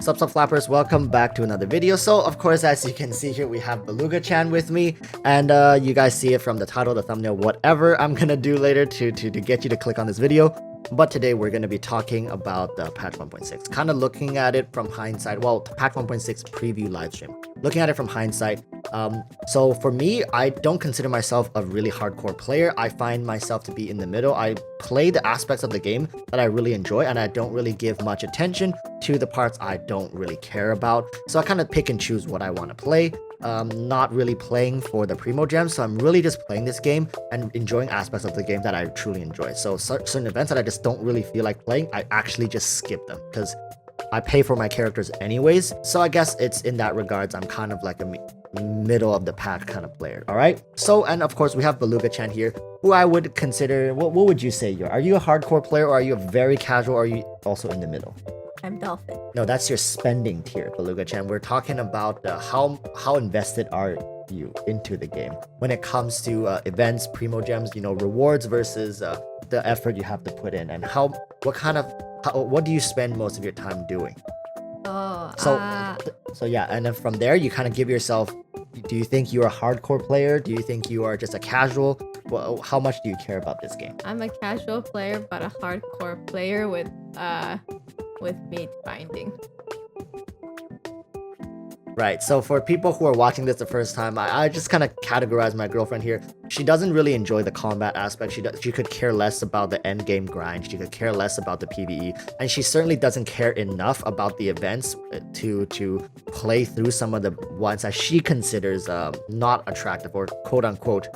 Sup flappers, welcome back to another video. So of course, as you can see here, we have Beluga-chan with me, and you guys see it from the title, the thumbnail, whatever I'm gonna do later to get you to click on this video. But today we're going to be talking about the patch 1.6, kind of looking at it from hindsight. Well, patch 1.6 preview livestream, looking at it from hindsight. So for me, I don't consider myself a really hardcore player. I find myself to be in the middle. I play the aspects of the game that I really enjoy, and I don't really give much attention to the parts I don't really care about. So I kind of pick and choose what I want to play. Not really playing for the primo gems, so I'm really just playing this game and enjoying aspects of the game that I truly enjoy. So certain events that I just don't really feel like playing, I actually just skip them because I pay for my characters anyways. So I guess it's in that regards, I'm kind of like a middle of the pack kind of player. All right. So, and of course we have Beluga-chan here, who I would consider, what would you say are you a hardcore player, or are you a very casual, or are you also in the middle? I'm Dolphin. No, that's your spending tier, Beluga-chan. We're talking about how invested are you into the game when it comes to events, primo gems, rewards versus the effort you have to put in, and what do you spend most of your time doing? So yeah, and then from there you kind of give yourself, do you think you're a hardcore player? Do you think you are just a casual? Well, how much do you care about this game? I'm a casual player, but a hardcore player with mate finding. Right, so for people who are watching this the first time, I just kind of categorize my girlfriend here. She doesn't really enjoy the combat aspect. She could care less about the end game grind. She could care less about the PvE, and she certainly doesn't care enough about the events to play through some of the ones that she considers not attractive or quote unquote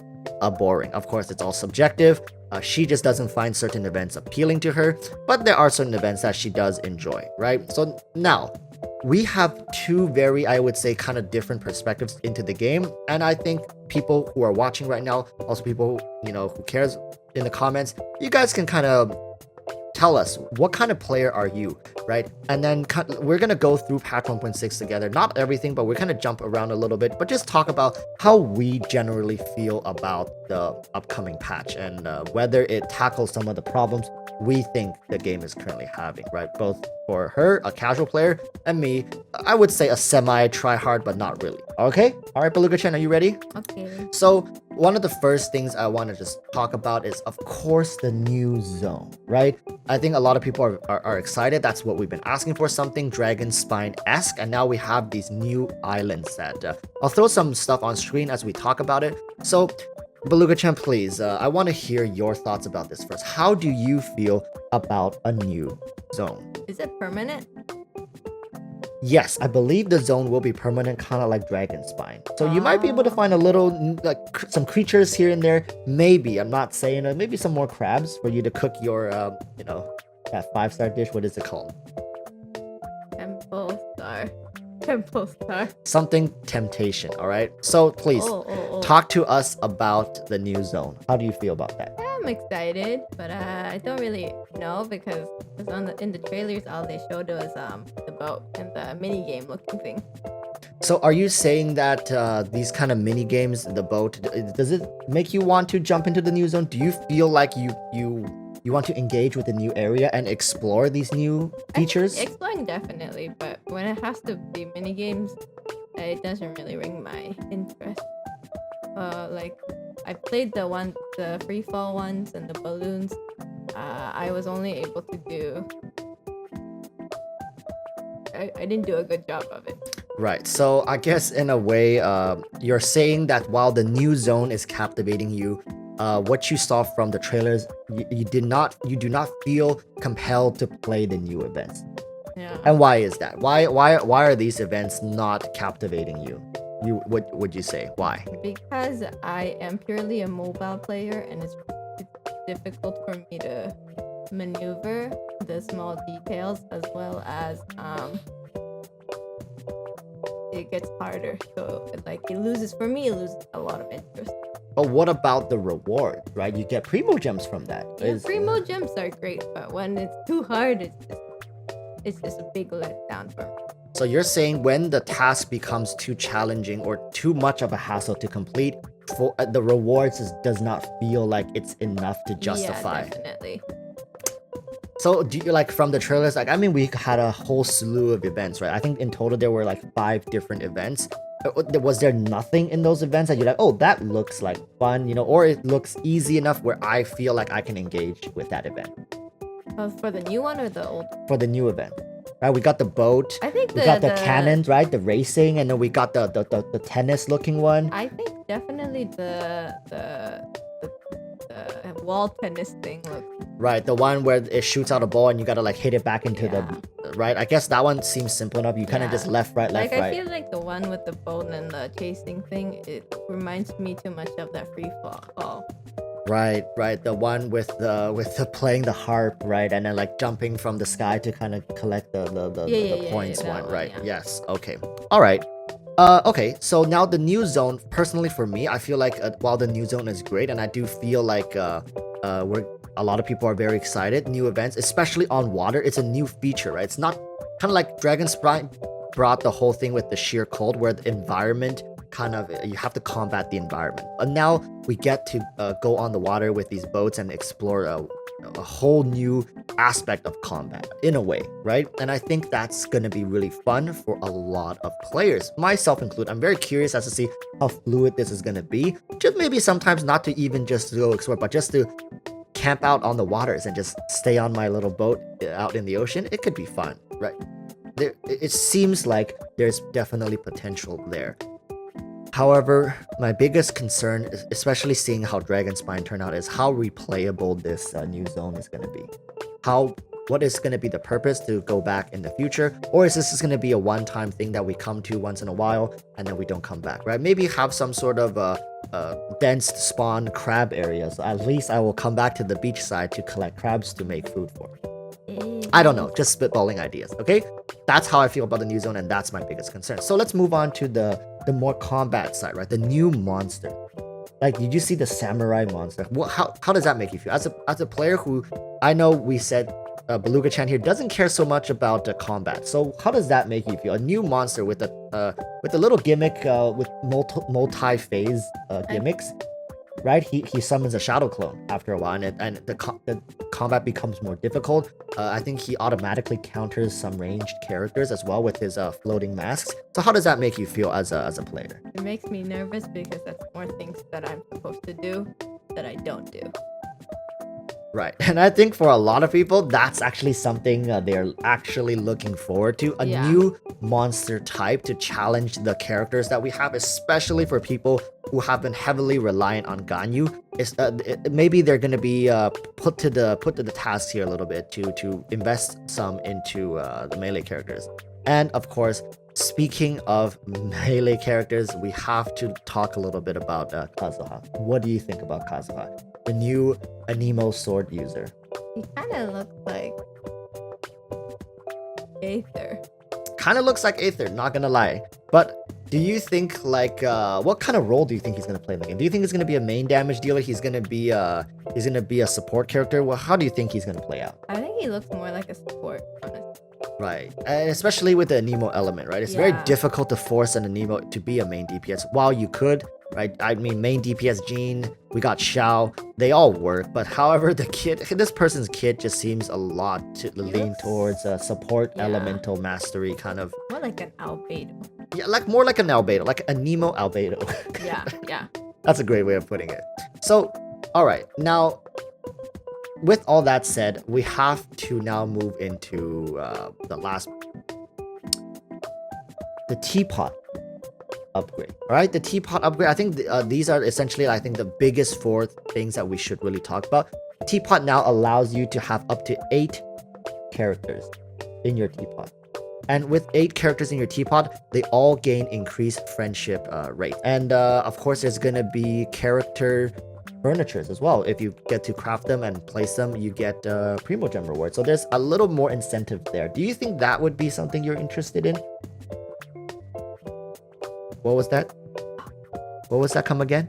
boring. Of course, it's all subjective. She just doesn't find certain events appealing to her, but there are certain events that she does enjoy, right? So now, we have two very, I would say, kind of different perspectives into the game, and I think people who are watching right now, also people, who cares in the comments, you guys can kind of tell us what kind of player are you, right? And then we're gonna go through patch 1.6 together. Not everything, but we're gonna jump around a little bit, but just talk about how we generally feel about the upcoming patch and whether it tackles some of the problems we think the game is currently having, right? Both for her, a casual player, and me, I would say a semi try hard, but not really. Okay, all right, Beluga-chan, are you ready? Okay. So one of the first things I want to just talk about is, of course, the new zone, right? I think a lot of people are excited. That's what we've been asking for, something Dragon Spine-esque, and now we have these new islands that I'll throw some stuff on screen as we talk about it. So Beluga-chan, please, I want to hear your thoughts about this first. How do you feel about a new zone? Is it permanent? Yes, I believe the zone will be permanent, kind of like Dragon Spine. So you might be able to find a little, like some creatures here and there. Maybe, I'm not saying, maybe some more crabs for you to cook your, that 5-star dish. What is it called? Temple Star. Something temptation, all right? So please, talk to us about the new zone. How do you feel about that? I'm excited, but I don't really know because in the trailers, all they showed was the boat and the mini game looking thing. So are you saying that these kind of mini games, the boat, does it make you want to jump into the new zone? Do you feel like you want to engage with the new area and explore these new features? Exploring definitely, but when it has to be mini games, it doesn't really ring my interest. Like I played the free fall ones and the balloons. I was only able to do. I didn't do a good job of it. Right. So I guess in a way, you're saying that while the new zone is captivating you, what you saw from the trailers, you do not feel compelled to play the new events. Yeah. And why is that? Why are these events not captivating you? What would you say? Why? Because I am purely a mobile player, and it's difficult for me to maneuver the small details, as well as it gets harder. So it loses a lot of interest. But what about the reward, right? You get primo gems from that. Yeah, primo gems are great, but when it's too hard, it's just a big letdown for me. So you're saying when the task becomes too challenging or too much of a hassle to complete, for the rewards does not feel like it's enough to justify. Yeah, definitely. So do you like from the trailers? Like, I mean, we had a whole slew of events, right? I think in total there were like 5 different events. Was there nothing in those events that you're like, oh, that looks like fun, you know, or it looks easy enough where I feel like I can engage with that event? For the new one or the old? For the new event, right? We got the boat. I think We got the cannons, right? The racing, and then we got the tennis looking one. I think definitely the wall tennis thing looks. Right, the one where it shoots out a ball and you gotta like hit it back into Yeah. the right. I guess that one seems simple enough. You kind of Yeah. just left, right, left, Like I right. feel like the one with the boat and the chasing thing, it reminds me too much of that free fall. Right, right. The one with the playing the harp, right, and then like jumping from the sky to kind of collect the points that one, one, right? yeah. Yes. Okay. All right. Okay. So now the new zone. Personally, for me, I feel like while the new zone is great, and I do feel like we're a lot of people are very excited. New events, especially on water. It's a new feature, right? It's not kind of like Dragon Sprite brought the whole thing with the sheer cold, where the environment kind of you have to combat the environment. And now we get to go on the water with these boats and explore a whole new aspect of combat in a way, right? And I think that's gonna be really fun for a lot of players, myself included. I'm very curious as to see how fluid this is gonna be. Just maybe sometimes not to even just go explore, but just to camp out on the waters and just stay on my little boat out in the ocean. It could be fun, right? It seems like there's definitely potential there. However, my biggest concern, especially seeing how Dragon Spine turned out, is how replayable this new zone is going to be. What is going to be the purpose to go back in the future? Or is this just going to be a one-time thing that we come to once in a while and then we don't come back, right? Maybe have some sort of dense spawn crab area. So at least I will come back to the beach side to collect crabs to make food for. I don't know, just spitballing ideas, okay? That's how I feel about the new zone, and that's my biggest concern. So let's move on to the more combat side, right? The new monster. Like, did you see the samurai monster? How does that make you feel? As a player who, I know we said Beluga-chan here doesn't care so much about the combat. So how does that make you feel? A new monster with a little gimmick with multi-phase gimmicks. Right, he summons a shadow clone after a while, and the combat becomes more difficult. I think he automatically counters some ranged characters as well with his floating masks. So how does that make you feel as a player? It makes me nervous because that's more things that I'm supposed to do that I don't do. Right, and I think for a lot of people, that's actually something they're actually looking forward to. A new monster type to challenge the characters that we have, especially for people who have been heavily reliant on Ganyu. Maybe they're going to be put to the task here a little bit to invest some into the melee characters. And of course, speaking of melee characters, we have to talk a little bit about Kazuha. What do you think about Kazuha, the new Anemo sword user? He kind of looks like Aether. Kind of looks like Aether, not gonna lie. But do you think like what kind of role do you think he's gonna play in the game? Do you think he's gonna be a main damage dealer? He's gonna be a support character? Well, how do you think he's gonna play out? I think he looks more like a support, honestly. Right, and especially with the Anemo element, right? It's very difficult to force an Anemo to be a main DPS. While you could, right? I mean, main DPS Jean, we got Xiao, they all work. But however, this person's kit just seems a lot to lean towards support elemental mastery kind of. More like an albedo. Yeah, more like an albedo, like a Nemo albedo. Yeah. That's a great way of putting it. So, all right, now. With all that said, we have to now move into the teapot upgrade. All right, the teapot upgrade. I think these are essentially, I think, the biggest 4 things that we should really talk about. Teapot now allows you to have up to 8 characters in your teapot. And with 8 characters in your teapot, they all gain increased friendship rate. And of course, there's gonna be character furnitures as well. If you get to craft them and place them, you get Primogem rewards. So there's a little more incentive there. Do you think that would be something you're interested in? What was that? What was that? Come again?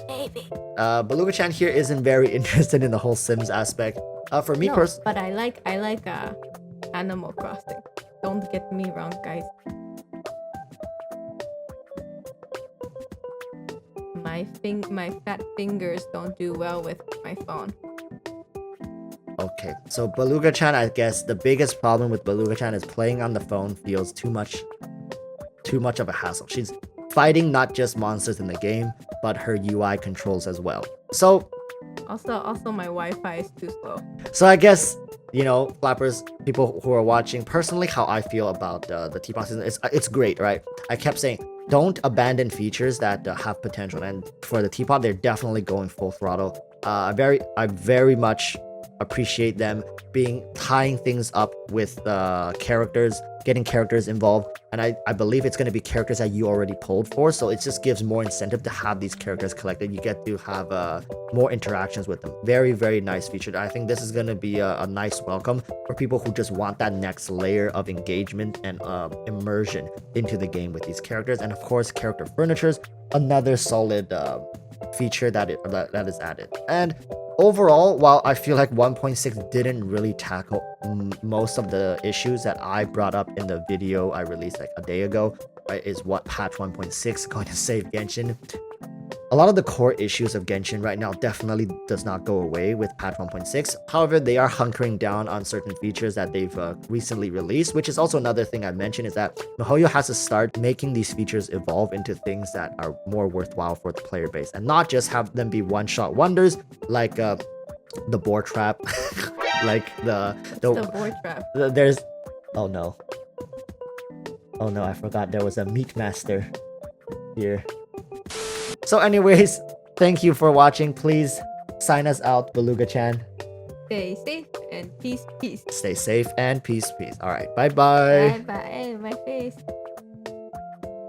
Maybe. Beluga-chan here isn't very interested in the whole Sims aspect. For me personally, but I like Animal Crossing. Don't get me wrong, guys. My fat fingers don't do well with my phone. Okay, so Beluga-chan, I guess the biggest problem with Beluga-chan is playing on the phone feels too much of a hassle. She's fighting not just monsters in the game, but her UI controls as well. So Also my Wi-Fi is too slow. So I guess, flappers, people who are watching, personally, how I feel about the Teapot season, it's great, right? I kept saying, don't abandon features that have potential, and for the Teapot, they're definitely going full throttle. I very much appreciate them tying things up with characters, getting characters involved, and I believe it's going to be characters that you already pulled for, so it just gives more incentive to have these characters collected. You get to have more interactions with them. Very, very nice feature. I think this is going to be a nice welcome for people who just want that next layer of engagement and immersion into the game with these characters. And of course, character furnitures, another solid feature that is added. And overall, while I feel like 1.6 didn't really tackle most of the issues that I brought up in the video I released like a day ago, right, is what patch 1.6 going to save Genshin. A lot of the core issues of Genshin right now definitely does not go away with patch 1.6. However, they are hunkering down on certain features that they've recently released, which is also another thing I mentioned, is that miHoYo has to start making these features evolve into things that are more worthwhile for the player base, and not just have them be one-shot wonders like the boar trap, like the boar trap. There's oh no, I forgot there was a meat master here. So anyways, thank you for watching. Please sign us out, Beluga-chan. Stay safe and peace. Stay safe and peace. All right, bye-bye. Bye. My face.